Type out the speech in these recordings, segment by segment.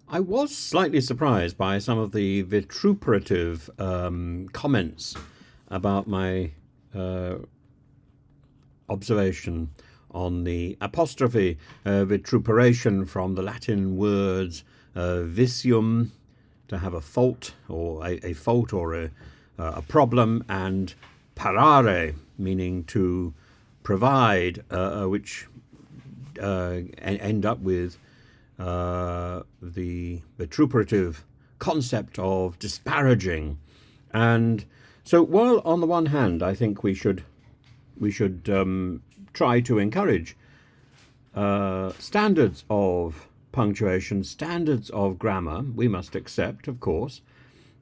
I was slightly surprised by some of the vituperative comments about my uh, observation on the apostrophe vituperation from the Latin words vitium, to have a fault or a fault or a problem, and parare, meaning to provide, which end up with the vituperative concept of disparaging. And so, while on the one hand, I think we should try to encourage standards of punctuation, standards of grammar, we must accept, of course,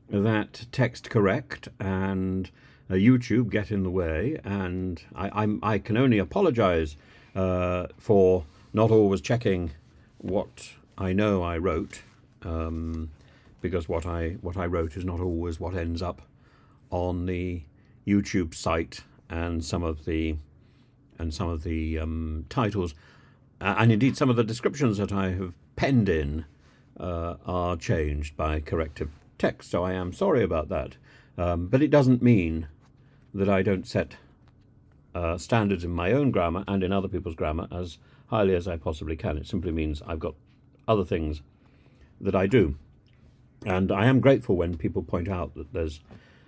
that text correct and YouTube get in the way, and I can only apologise for not always checking what I know I wrote, because what I wrote is not always what ends up on the YouTube site, and some of the titles, and indeed some of the descriptions that I have penned in are changed by corrective text. So I am sorry about that, but it doesn't mean that I don't set standards in my own grammar and in other people's grammar as highly as I possibly can. It simply means I've got other things that I do. And I am grateful when people point out that there's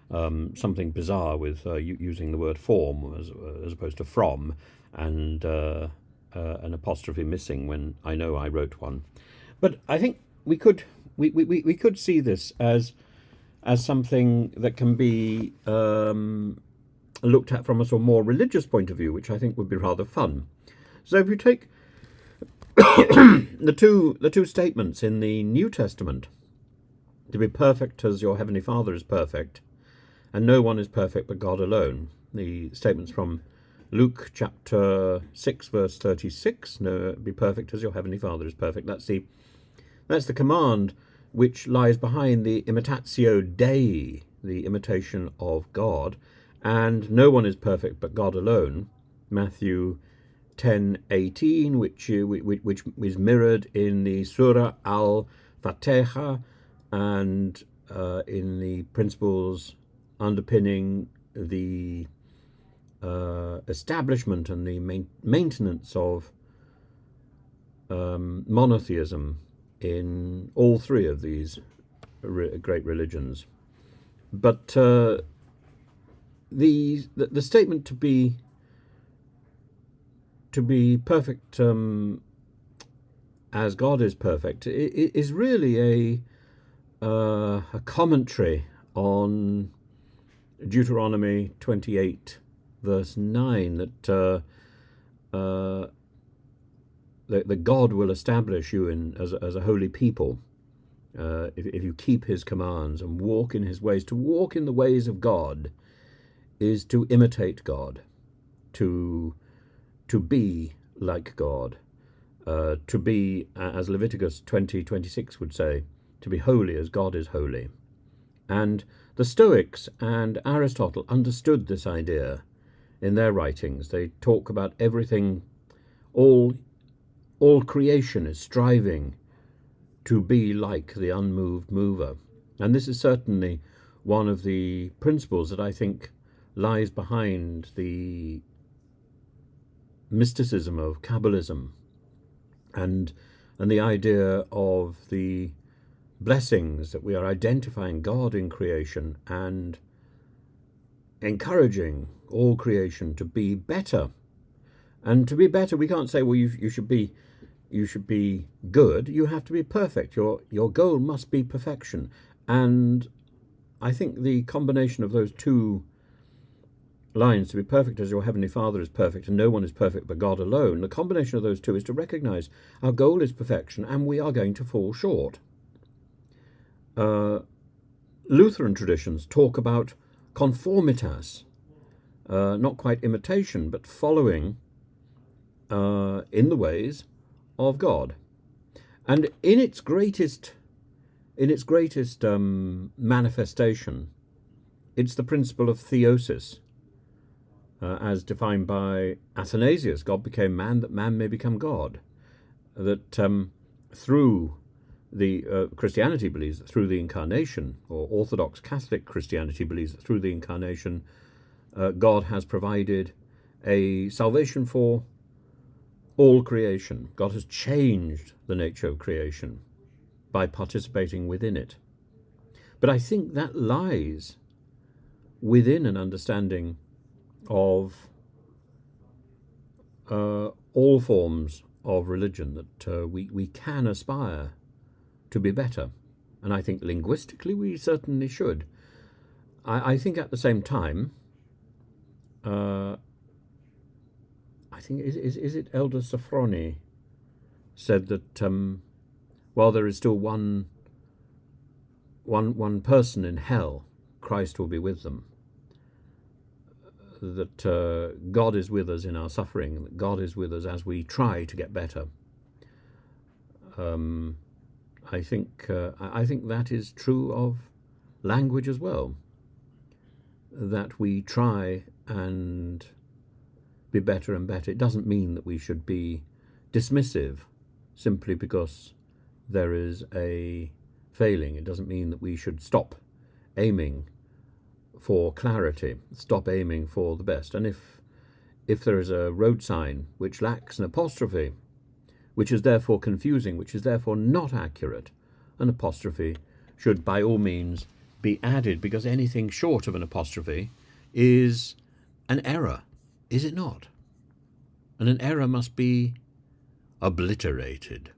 something bizarre with using the word form as opposed to from, and an apostrophe missing when I know I wrote one. But I think we could see this as something that can be looked at from a sort of more religious point of view, which I think would be rather fun. So if you take the two statements in the New Testament, to be perfect as your heavenly Father is perfect, and no one is perfect but God alone. The statements from Luke chapter 6 verse 36, no, be perfect as your heavenly Father is perfect. That's the command which lies behind the imitatio Dei, the imitation of God, and no one is perfect but God alone. Matthew 10:18, which is mirrored in the Surah al-Fatiha, and in the principles underpinning the establishment and the maintenance of monotheism in all three of these great religions. But the statement to be perfect as God is perfect is really a commentary on Deuteronomy 28 verse 9, that that God will establish you as a holy people if you keep his commands and walk in his ways. To walk in the ways of God is to imitate God, to be like God, to be, as Leviticus 20:26 would say, to be holy as God is holy. And the Stoics and Aristotle understood this idea in their writings. They talk about everything, all creation is striving to be like the unmoved mover. And this is certainly one of the principles that I think lies behind the mysticism of Kabbalism, and the idea of the blessings, that we are identifying God in creation and encouraging all creation to be better. And to be better, we can't say, well, you should be good. You have to be perfect. Your goal must be perfection. And I think the combination of those two lines, to be perfect as your heavenly Father is perfect and no one is perfect but God alone, the combination of those two is to recognize our goal is perfection and we are going to fall short. Lutheran traditions talk about conformitas, not quite imitation, but following in the ways of God. And in its greatest manifestation, it's the principle of theosis, as defined by Athanasius. God became man that man may become God. That through Christianity believes that through the incarnation, or Orthodox Catholic Christianity believes that through the incarnation, God has provided a salvation for all creation. God has changed the nature of creation by participating within it. But I think that lies within an understanding of all forms of religion, that we can aspire to be better. And I think linguistically we certainly should. I think at the same time, I think, is it Elder Sophrony said that while there is still one person in hell, Christ will be with them. That God is with us in our suffering, that God is with us as we try to get better. I think that is true of language as well, that we try and be better and better. It doesn't mean that we should be dismissive simply because there is a failing. It doesn't mean that we should stop aiming for clarity, stop aiming for the best. And if there is a road sign which lacks an apostrophe, which is therefore confusing, which is therefore not accurate, an apostrophe should by all means be added, because anything short of an apostrophe is an error, is it not? And an error must be obliterated.